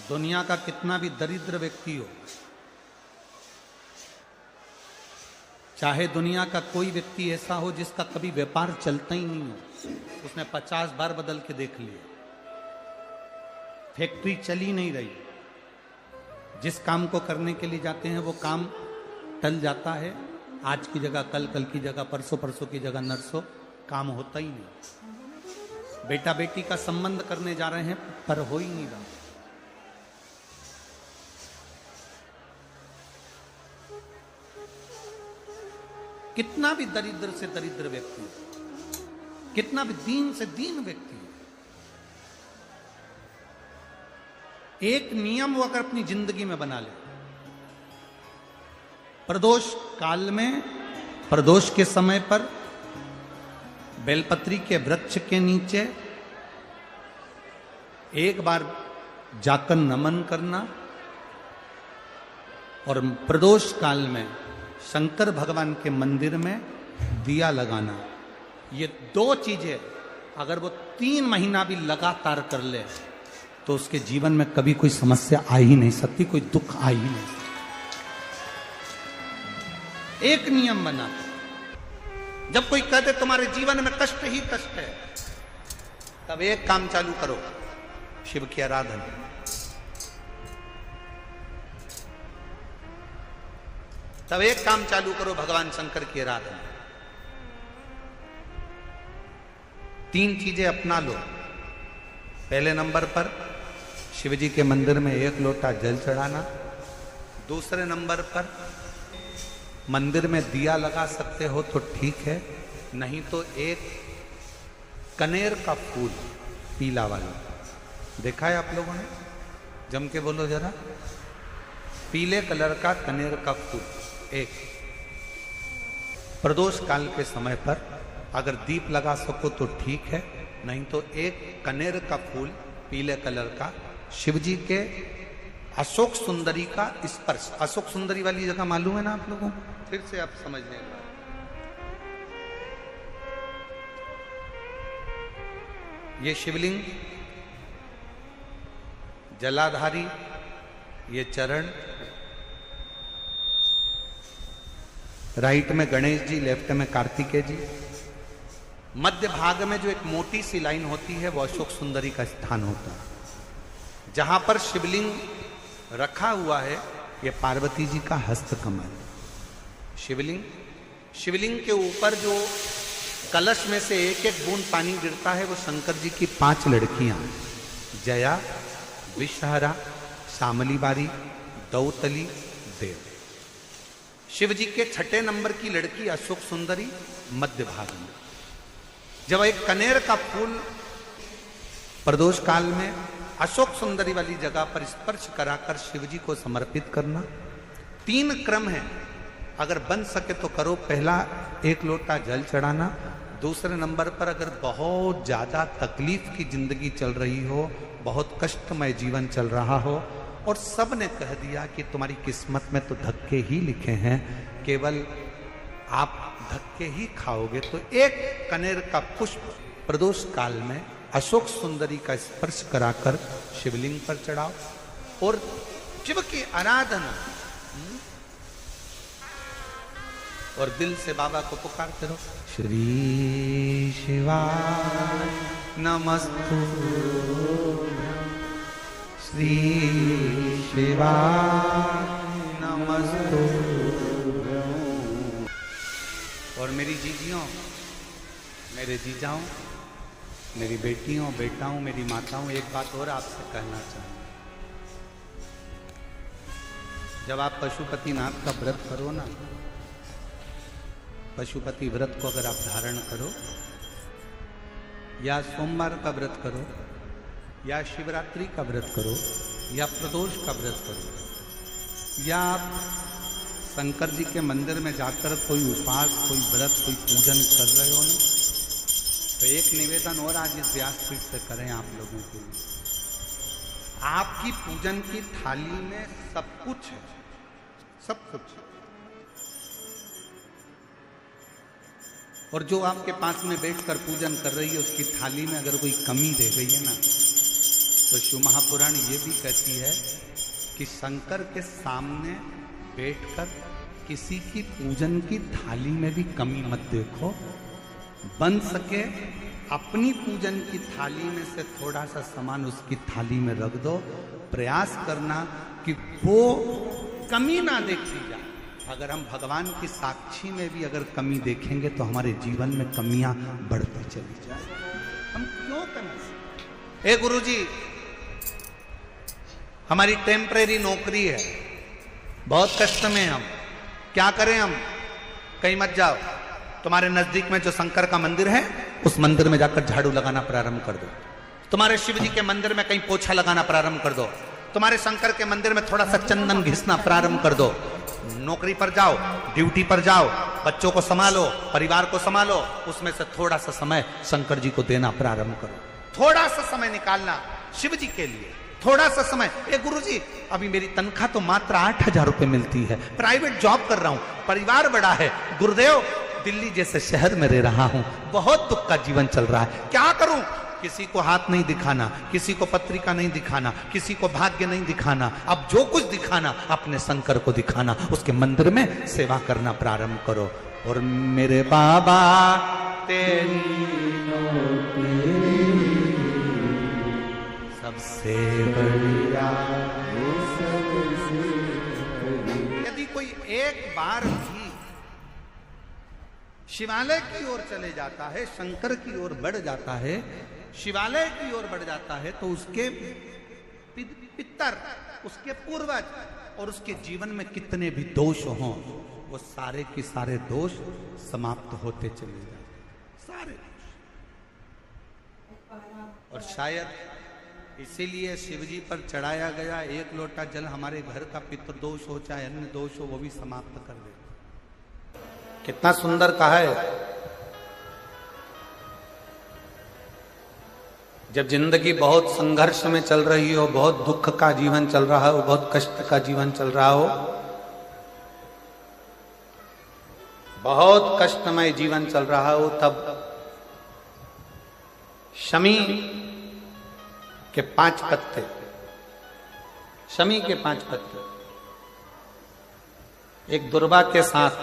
दुनिया का कितना भी दरिद्र व्यक्ति हो, चाहे दुनिया का कोई व्यक्ति ऐसा हो जिसका कभी व्यापार चलता ही नहीं हो, उसने 50 बार बदल के देख लिया, फैक्ट्री चली नहीं रही, जिस काम को करने के लिए जाते हैं वो काम टल जाता है, आज की जगह कल, कल की जगह परसों, परसों की जगह नरसों, काम होता ही नहीं। बेटा बेटी का संबंध करने जा रहे हैं पर हो ही नहीं रहा। कितना भी दरिद्र से दरिद्र व्यक्ति, कितना भी दीन से दीन व्यक्ति, एक नियम वो अगर अपनी जिंदगी में बना ले, प्रदोष काल में, प्रदोष के समय पर बेलपत्री के वृक्ष के नीचे एक बार जाकर नमन करना और प्रदोष काल में शंकर भगवान के मंदिर में दिया लगाना, ये दो चीजें अगर वो 3 महीना भी लगातार कर ले तो उसके जीवन में कभी कोई समस्या आ ही नहीं सकती, कोई दुख आ ही नहीं सकता। एक नियम बना, जब कोई कहते तुम्हारे जीवन में कष्ट ही कष्ट है, तब एक काम चालू करो, शिव की आराधना। तब एक काम चालू करो, भगवान शंकर की आराधना। 3 चीजें अपना लो। पहले नंबर पर शिव जी के मंदिर में 1 लोटा जल चढ़ाना। दूसरे नंबर पर मंदिर में दिया लगा सकते हो तो ठीक है, नहीं तो एक कनेर का फूल पीला वाला, देखा है आप लोगों ने? जम के बोलो जरा। पीले कलर का कनेर का फूल एक, प्रदोष काल के समय पर अगर दीप लगा सको तो ठीक है, नहीं तो एक कनेर का फूल पीले कलर का, शिव जी के अशोक सुंदरी का स्पर्श। अशोक सुंदरी वाली जगह मालूम है ना आप लोगों को? फिर से आप समझ लेंगे। ये शिवलिंग, जलाधारी, ये चरण, राइट में गणेश जी, लेफ्ट में कार्तिकेय जी, मध्य भाग में जो एक मोटी सी लाइन होती है वो अशोक सुंदरी का स्थान होता है। जहां पर शिवलिंग रखा हुआ है ये पार्वती जी का हस्तकमल। शिवलिंग के ऊपर जो कलश में से एक एक बूंद पानी गिरता है वो शंकर जी की 5 लड़कियां, जया, विषहरा, शामली बारी, दौतली, देव। शिव जी के 6ठे नंबर की लड़की अशोक सुंदरी मध्य भाग में। जब एक कनेर का फूल प्रदोष काल में अशोक सुंदरी वाली जगह पर स्पर्श कराकर शिव जी को समर्पित करना। 3 क्रम है, अगर बन सके तो करो। पहला 1 लोटा जल चढ़ाना। दूसरे नंबर पर अगर बहुत ज्यादा तकलीफ की जिंदगी चल रही हो, बहुत कष्टमय जीवन चल रहा हो और सब ने कह दिया कि तुम्हारी किस्मत में तो धक्के ही लिखे हैं, केवल आप धक्के ही खाओगे, तो एक कनेर का पुष्प प्रदोष काल में अशोक सुंदरी का स्पर्श कराकर शिवलिंग पर चढ़ाओ और शिव की आराधना और दिल से बाबा को पुकारते रहो। श्री शिवाय नमस्तु, श्री शिवाय नमस्तु। और मेरी जीजियों, मेरे जीजाओं, मेरी बेटियों, बेटाओं, मेरी माताओं, एक बात और आपसे कहना चाहूँ। जब आप पशुपतिनाथ का व्रत करो ना, पशुपति व्रत को अगर आप धारण करो, या सोमवार का व्रत करो, या शिवरात्रि का व्रत करो, या प्रदोष का व्रत करो, या आप शंकर जी के मंदिर में जाकर कोई उपास, कोई व्रत, कोई पूजन कर रहे हो ना, तो एक निवेदन और आज इस व्यासपीठ से करें आप लोगों के लिए। आपकी पूजन की थाली में सब कुछ है, सब कुछ। और जो आपके पास में बैठकर पूजन कर रही है उसकी थाली में अगर कोई कमी रह गई है ना, तो तो शिव महापुराण ये भी कहती है कि शंकर के सामने बैठकर किसी की पूजन की थाली में भी कमी मत देखो, बन सके अपनी पूजन की थाली में से थोड़ा सा सामान उसकी थाली में रख दो, प्रयास करना कि वो कमी ना देखी जाए। अगर हम भगवान की साक्षी में भी अगर कमी देखेंगे तो हमारे जीवन में कमियां बढ़ती चली जाए। हम क्यों कमी? ए गुरुजी, हमारी टेम्परेरी नौकरी है, बहुत कष्ट में हम, क्या करें हम? कहीं मत जाओ, तुम्हारे नजदीक में जो शंकर का मंदिर है उस मंदिर में जाकर झाड़ू लगाना प्रारंभ कर दो, तुम्हारे शिव जी के मंदिर में कहीं पोछा लगाना प्रारंभ कर दो, तुम्हारे शंकर के मंदिर में थोड़ा सा चंदन घिसना प्रारंभ कर दो। नौकरी पर जाओ, ड्यूटी पर जाओ, बच्चों को संभालो, परिवार को संभालो, उसमें से थोड़ा सा समय शंकर जी को देना प्रारंभ करो। थोड़ा सा समय निकालना शिव जी के लिए, थोड़ा सा समय। ए गुरुजी, अभी मेरी तनख्वाह तो मात्र 8,000 रुपए मिलती है, प्राइवेट जॉब कर रहा हूं, परिवार बड़ा है, गुरुदेव दिल्ली जैसे शहर में रह रहा हूं, बहुत दुख का जीवन चल रहा है, क्या करूं? किसी को हाथ नहीं दिखाना, किसी को पत्रिका नहीं दिखाना, किसी को भाग्य नहीं दिखाना, अब जो कुछ दिखाना अपने शंकर को दिखाना, उसके मंदिर में सेवा करना प्रारंभ करो। और मेरे बाबा तेरी सबसे बढ़िया, यदि कोई एक बार भी शिवालय की ओर चले जाता है, शंकर की ओर बढ़ जाता है, शिवालय की ओर बढ़ जाता है, तो उसके पितर, उसके पूर्वज और उसके जीवन में कितने भी दोष हों, वो सारे के सारे दोष समाप्त होते चले जाते, सारे दोष। और शायद इसीलिए शिवजी पर चढ़ाया गया एक लोटा जल हमारे घर का पितृदोष हो चाहे अन्य दोष हो, वो भी समाप्त कर दे। कितना सुंदर कहा है। जब जिंदगी बहुत संघर्ष में चल रही हो, बहुत दुख का जीवन चल रहा हो, बहुत कष्ट का जीवन चल रहा हो, बहुत कष्टमय जीवन चल रहा हो, तब शमी के 5 पत्ते, शमी के 5 पत्ते एक दुर्वा के साथ